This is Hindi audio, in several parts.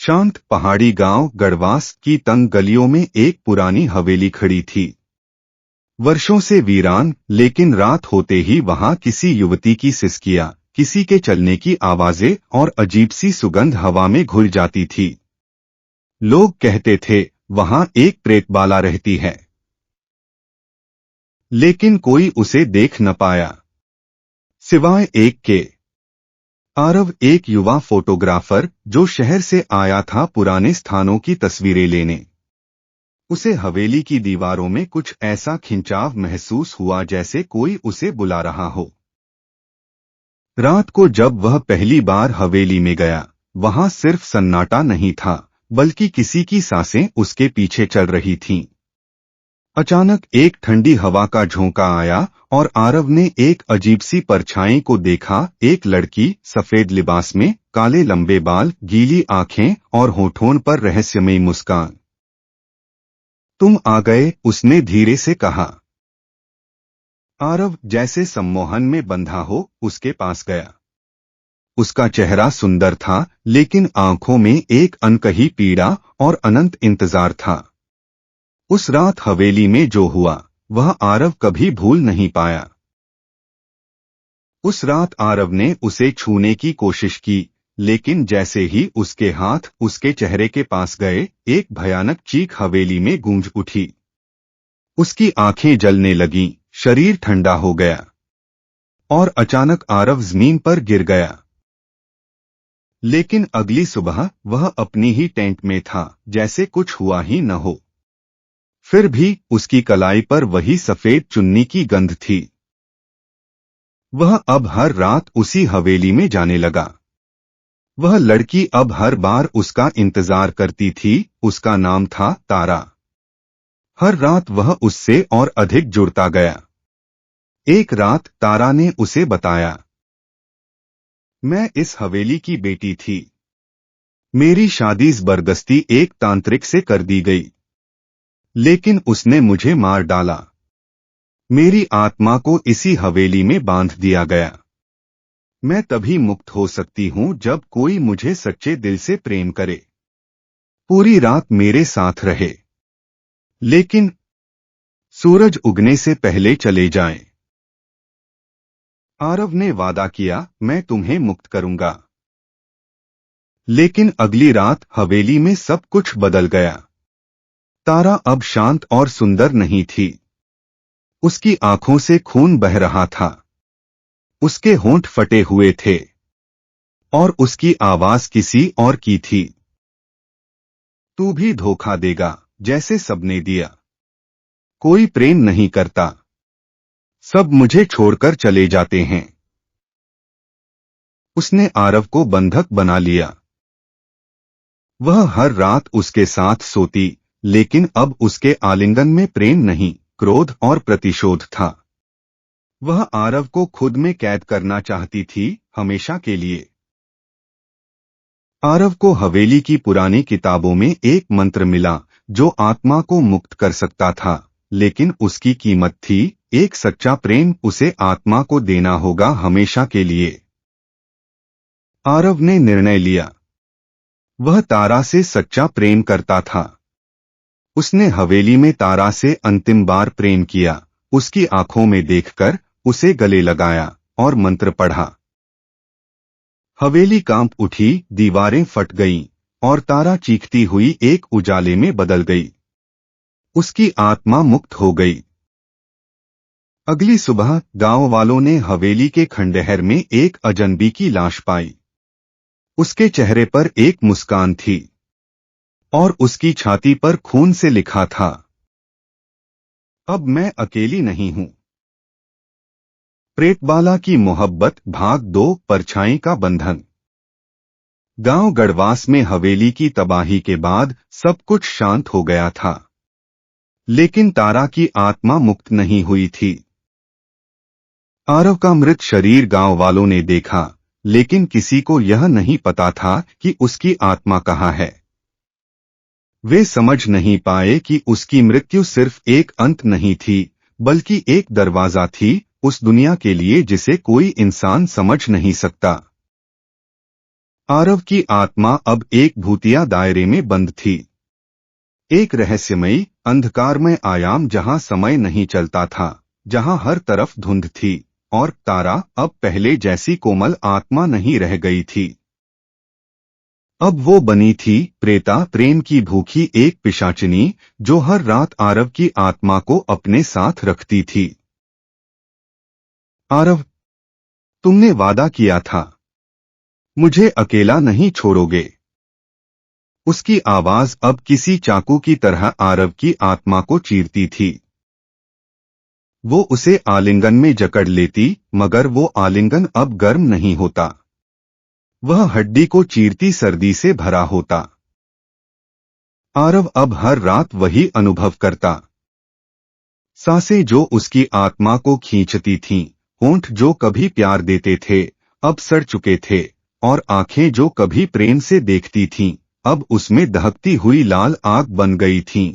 शांत पहाड़ी गांव गढ़वास की तंग गलियों में एक पुरानी हवेली खड़ी थी। वर्षों से वीरान, लेकिन रात होते ही वहां किसी युवती की सिसकियां, किसी के चलने की आवाजें और अजीब सी सुगंध हवा में घुल जाती थी। लोग कहते थे वहां एक प्रेतबाला रहती है, लेकिन कोई उसे देख न पाया, सिवाय एक के। आरव एक युवा फोटोग्राफर जो शहर से आया था पुराने स्थानों की तस्वीरें लेने। उसे हवेली की दीवारों में कुछ ऐसा खिंचाव महसूस हुआ जैसे कोई उसे बुला रहा हो। रात को जब वह पहली बार हवेली में गया, वहां सिर्फ सन्नाटा नहीं था, बल्कि किसी की सांसें उसके पीछे चल रही थीं। अचानक एक ठंडी हवा का झोंका आया और आरव ने एक अजीब सी परछाई को देखा। एक लड़की, सफेद लिबास में, काले लंबे बाल, गीली आंखें और होठों पर रहस्यमयी मुस्कान। तुम आ गए, उसने धीरे से कहा। आरव जैसे सम्मोहन में बंधा हो उसके पास गया। उसका चेहरा सुंदर था, लेकिन आंखों में एक अनकही पीड़ा और अनंत इंतजार था। उस रात हवेली में जो हुआ वह आरव कभी भूल नहीं पाया। उस रात आरव ने उसे छूने की कोशिश की, लेकिन जैसे ही उसके हाथ उसके चेहरे के पास गए, एक भयानक चीख हवेली में गूंज उठी। उसकी आंखें जलने लगीं, शरीर ठंडा हो गया और अचानक आरव जमीन पर गिर गया। लेकिन अगली सुबह वह अपनी ही टेंट में था, जैसे कुछ हुआ ही न हो। फिर भी उसकी कलाई पर वही सफेद चुन्नी की गंध थी। वह अब हर रात उसी हवेली में जाने लगा। वह लड़की अब हर बार उसका इंतजार करती थी। उसका नाम था तारा। हर रात वह उससे और अधिक जुड़ता गया। एक रात तारा ने उसे बताया, मैं इस हवेली की बेटी थी। मेरी शादी जबरदस्ती एक तांत्रिक से कर दी गई, लेकिन उसने मुझे मार डाला। मेरी आत्मा को इसी हवेली में बांध दिया गया। मैं तभी मुक्त हो सकती हूं जब कोई मुझे सच्चे दिल से प्रेम करे, पूरी रात मेरे साथ रहे, लेकिन सूरज उगने से पहले चले जाएं। आरव ने वादा किया, मैं तुम्हें मुक्त करूंगा। लेकिन अगली रात हवेली में सब कुछ बदल गया। तारा अब शांत और सुंदर नहीं थी। उसकी आंखों से खून बह रहा था, उसके होंठ फटे हुए थे और उसकी आवाज किसी और की थी। तू भी धोखा देगा जैसे सबने दिया। कोई प्रेम नहीं करता, सब मुझे छोड़कर चले जाते हैं। उसने आरव को बंधक बना लिया। वह हर रात उसके साथ सोती, लेकिन अब उसके आलिंगन में प्रेम नहीं, क्रोध और प्रतिशोध था। वह आरव को खुद में कैद करना चाहती थी, हमेशा के लिए। आरव को हवेली की पुरानी किताबों में एक मंत्र मिला जो आत्मा को मुक्त कर सकता था, लेकिन उसकी कीमत थी एक सच्चा प्रेम। उसे आत्मा को देना होगा हमेशा के लिए। आरव ने निर्णय लिया। वह तारा से सच्चा प्रेम करता था। उसने हवेली में तारा से अंतिम बार प्रेम किया, उसकी आंखों में देखकर उसे गले लगाया और मंत्र पढ़ा। हवेली कांप उठी, दीवारें फट गईं और तारा चीखती हुई एक उजाले में बदल गई। उसकी आत्मा मुक्त हो गई। अगली सुबह गांव वालों ने हवेली के खंडहर में एक अजनबी की लाश पाई। उसके चेहरे पर एक मुस्कान थी और उसकी छाती पर खून से लिखा था, अब मैं अकेली नहीं हूं। प्रेतबाला की मोहब्बत भाग 2, परछाई का बंधन। गांव गढ़वास में हवेली की तबाही के बाद सब कुछ शांत हो गया था, लेकिन तारा की आत्मा मुक्त नहीं हुई थी। आरव का मृत शरीर गांव वालों ने देखा, लेकिन किसी को यह नहीं पता था कि उसकी आत्मा कहाँ है। वे समझ नहीं पाए कि उसकी मृत्यु सिर्फ एक अंत नहीं थी, बल्कि एक दरवाजा थी उस दुनिया के लिए जिसे कोई इंसान समझ नहीं सकता। आरव की आत्मा अब एक भूतिया दायरे में बंद थी, एक रहस्यमयी अंधकारमय आयाम जहां समय नहीं चलता था, जहां हर तरफ धुंध थी, और तारा अब पहले जैसी कोमल आत्मा नहीं रह गई थी। अब वो बनी थी प्रेता, प्रेम की भूखी एक पिशाचिनी, जो हर रात आरव की आत्मा को अपने साथ रखती थी। आरव, तुमने वादा किया था, मुझे अकेला नहीं छोड़ोगे। उसकी आवाज अब किसी चाकू की तरह आरव की आत्मा को चीरती थी। वो उसे आलिंगन में जकड़ लेती, मगर वो आलिंगन अब गर्म नहीं होता। वह हड्डी को चीरती सर्दी से भरा होता। आरव अब हर रात वही अनुभव करता। सांसें जो उसकी आत्मा को खींचती थीं, होंठ जो कभी प्यार देते थे, अब सड़ चुके थे, और आंखें जो कभी प्रेम से देखती थीं, अब उसमें दहकती हुई लाल आग बन गई थीं।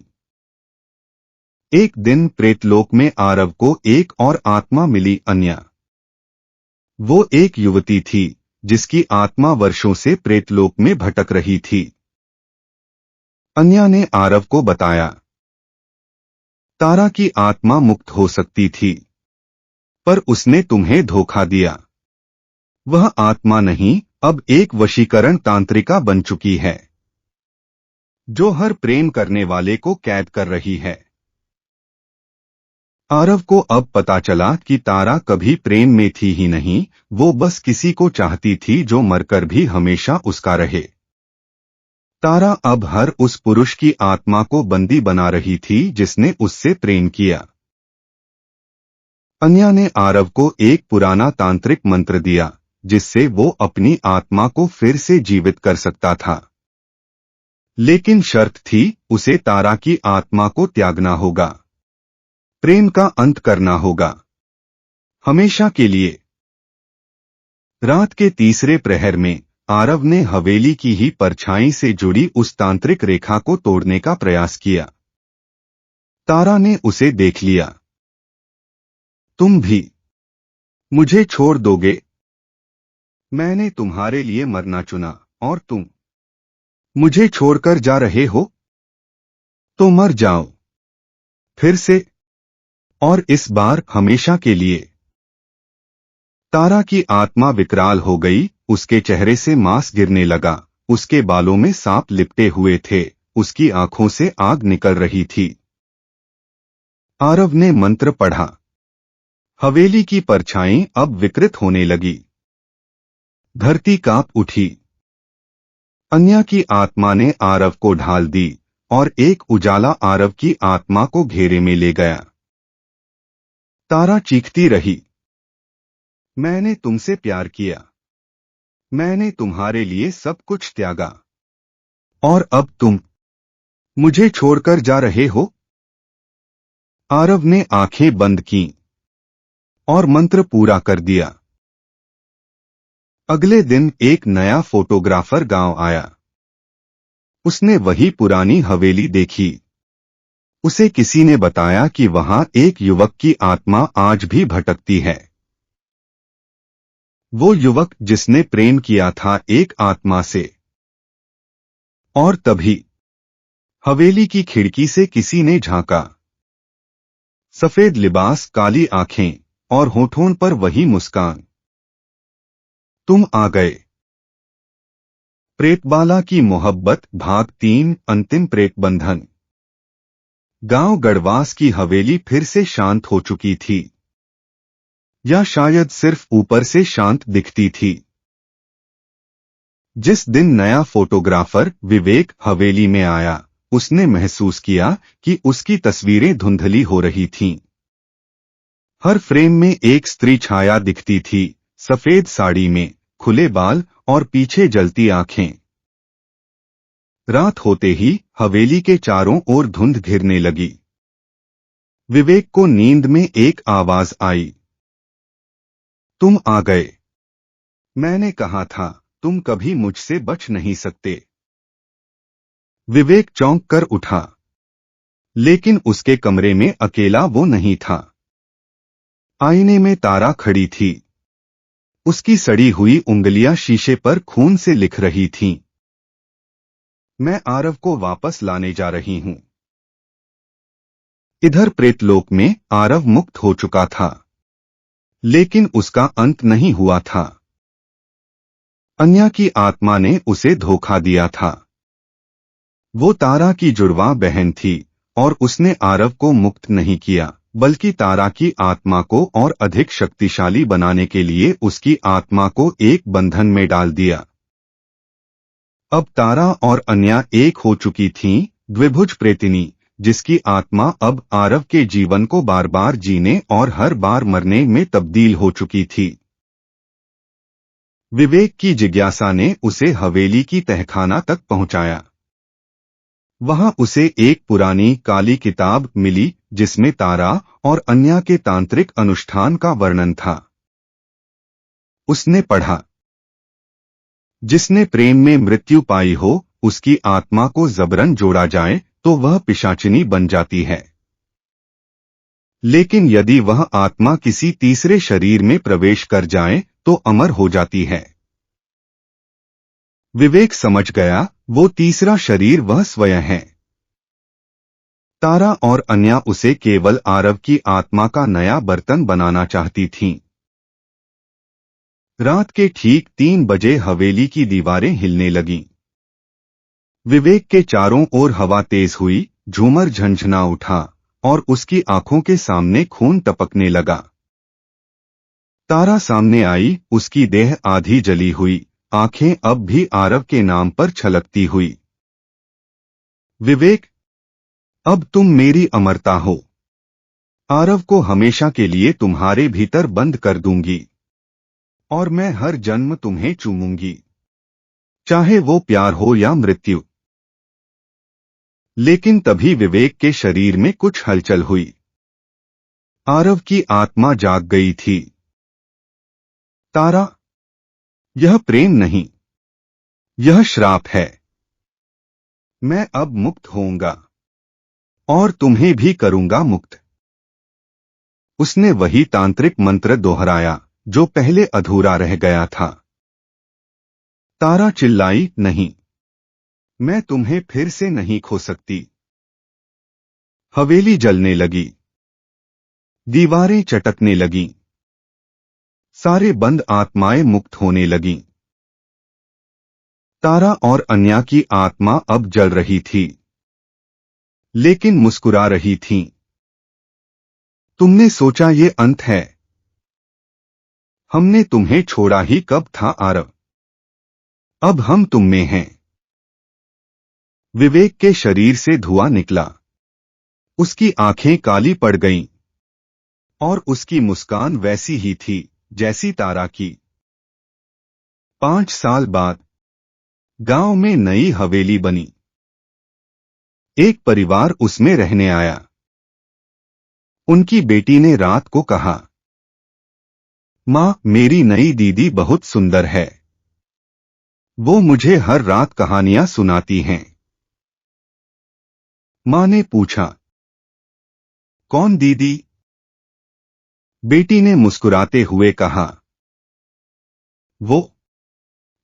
एक दिन प्रेतलोक में आरव को एक और आत्मा मिली, अन्या। वो एक युवती थी, जिसकी आत्मा वर्षों से प्रेतलोक में भटक रही थी। अन्या ने आरव को बताया, तारा की आत्मा मुक्त हो सकती थी, पर उसने तुम्हें धोखा दिया। वह आत्मा नहीं, अब एक वशीकरण तांत्रिका बन चुकी है, जो हर प्रेम करने वाले को कैद कर रही है। आरव को अब पता चला कि तारा कभी प्रेम में थी ही नहीं, वो बस किसी को चाहती थी जो मरकर भी हमेशा उसका रहे। तारा अब हर उस पुरुष की आत्मा को बंदी बना रही थी जिसने उससे प्रेम किया। अन्या ने आरव को एक पुराना तांत्रिक मंत्र दिया, जिससे वो अपनी आत्मा को फिर से जीवित कर सकता था। लेकिन शर्त थी, उसे तारा की आत्मा को त्यागना होगा, प्रेम का अंत करना होगा, हमेशा के लिए। रात के तीसरे प्रहर में आरव ने हवेली की ही परछाई से जुड़ी उस तांत्रिक रेखा को तोड़ने का प्रयास किया। तारा ने उसे देख लिया। तुम भी मुझे छोड़ दोगे? मैंने तुम्हारे लिए मरना चुना, और तुम मुझे छोड़कर जा रहे हो? तो मर जाओ फिर से, और इस बार हमेशा के लिए। तारा की आत्मा विकराल हो गई, उसके चेहरे से मांस गिरने लगा, उसके बालों में सांप लिपटे हुए थे, उसकी आंखों से आग निकल रही थी। आरव ने मंत्र पढ़ा। हवेली की परछाई अब विकृत होने लगी। धरती कांप उठी। अन्या की आत्मा ने आरव को ढाल दी, और एक उजाला आरव की आत्मा को घेरे में ले गया। तारा चीखती रही, मैंने तुमसे प्यार किया, मैंने तुम्हारे लिए सब कुछ त्यागा, और अब तुम मुझे छोड़कर जा रहे हो? आरव ने आंखें बंद कीं, और मंत्र पूरा कर दिया। अगले दिन एक नया फोटोग्राफर गांव आया। उसने वही पुरानी हवेली देखी। उसे किसी ने बताया कि वहां एक युवक की आत्मा आज भी भटकती है। वो युवक जिसने प्रेम किया था एक आत्मा से। और तभी हवेली की खिड़की से किसी ने झांका। सफेद लिबास, काली आंखें, और होठों पर वही मुस्कान। तुम आ गए। प्रेतबाला की मोहब्बत भाग 3 अंतिम प्रेत बंधन। गांव गढ़वास की हवेली फिर से शांत हो चुकी थी, या शायद सिर्फ ऊपर से शांत दिखती थी। जिस दिन नया फोटोग्राफर विवेक हवेली में आया, उसने महसूस किया कि उसकी तस्वीरें धुंधली हो रही थीं। हर फ्रेम में एक स्त्री छाया दिखती थी, सफेद साड़ी में, खुले बाल और पीछे जलती आंखें। रात होते ही हवेली के चारों ओर धुंध घिरने लगी। विवेक को नींद में एक आवाज आई, तुम आ गए। मैंने कहा था, तुम कभी मुझसे बच नहीं सकते। विवेक चौंक कर उठा, लेकिन उसके कमरे में अकेला वो नहीं था। आईने में तारा खड़ी थी। उसकी सड़ी हुई उंगलियां शीशे पर खून से लिख रही थीं। मैं आरव को वापस लाने जा रही हूं। इधर प्रेतलोक में आरव मुक्त हो चुका था, लेकिन उसका अंत नहीं हुआ था। अन्या की आत्मा ने उसे धोखा दिया था। वो तारा की जुड़वा बहन थी और उसने आरव को मुक्त नहीं किया, बल्कि तारा की आत्मा को और अधिक शक्तिशाली बनाने के लिए उसकी आत्मा को एक बंधन में डाल दिया। अब तारा और अन्या एक हो चुकी थीं, द्विभुज प्रेतिनी, जिसकी आत्मा अब आरव के जीवन को बार बार जीने और हर बार मरने में तब्दील हो चुकी थी। विवेक की जिज्ञासा ने उसे हवेली की तहखाना तक पहुंचाया। वहां उसे एक पुरानी काली किताब मिली जिसमें तारा और अन्या के तांत्रिक अनुष्ठान का वर्णन था। उसने पढ़ा, जिसने प्रेम में मृत्यु पाई हो, उसकी आत्मा को जबरन जोड़ा जाए तो वह पिशाचिनी बन जाती है। लेकिन यदि वह आत्मा किसी तीसरे शरीर में प्रवेश कर जाए तो अमर हो जाती है। विवेक समझ गया, वो तीसरा शरीर वह स्वयं है। तारा और अन्या उसे केवल आरव की आत्मा का नया बर्तन बनाना चाहती थीं। रात के ठीक 3 बजे हवेली की दीवारें हिलने लगीं। विवेक के चारों ओर हवा तेज हुई, झूमर झंझना उठा और उसकी आंखों के सामने खून टपकने लगा। तारा सामने आई, उसकी देह आधी जली हुई, आंखें अब भी आरव के नाम पर छलकती हुई। विवेक, अब तुम मेरी अमरता हो। आरव को हमेशा के लिए तुम्हारे भीतर बंद कर दूंगी और मैं हर जन्म तुम्हें चूमूंगी, चाहे वो प्यार हो या मृत्यु। लेकिन तभी विवेक के शरीर में कुछ हलचल हुई। आरव की आत्मा जाग गई थी। तारा, यह प्रेम नहीं, यह श्राप है। मैं अब मुक्त होऊंगा और तुम्हें भी करूंगा मुक्त। उसने वही तांत्रिक मंत्र दोहराया जो पहले अधूरा रह गया था। तारा चिल्लाई, नहीं, मैं तुम्हें फिर से नहीं खो सकती। हवेली जलने लगी, दीवारें चटकने लगीं, सारे बंद आत्माएं मुक्त होने लगीं। तारा और अन्या की आत्मा अब जल रही थी, लेकिन मुस्कुरा रही थीं। तुमने सोचा ये अंत है? हमने तुम्हें छोड़ा ही कब था आरव, अब हम तुम में हैं। विवेक के शरीर से धुआं निकला, उसकी आंखें काली पड़ गईं और उसकी मुस्कान वैसी ही थी जैसी तारा की। 5 साल बाद गांव में नई हवेली बनी। एक परिवार उसमें रहने आया। उनकी बेटी ने रात को कहा, माँ, मेरी नई दीदी बहुत सुंदर है। वो मुझे हर रात कहानियां सुनाती हैं। माँ ने पूछा, कौन दीदी? बेटी ने मुस्कुराते हुए कहा, वो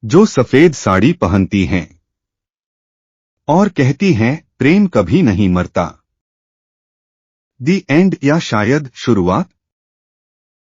जो सफेद साड़ी पहनती हैं और कहती हैं प्रेम कभी नहीं मरता। दी एंड, या शायद शुरुआत।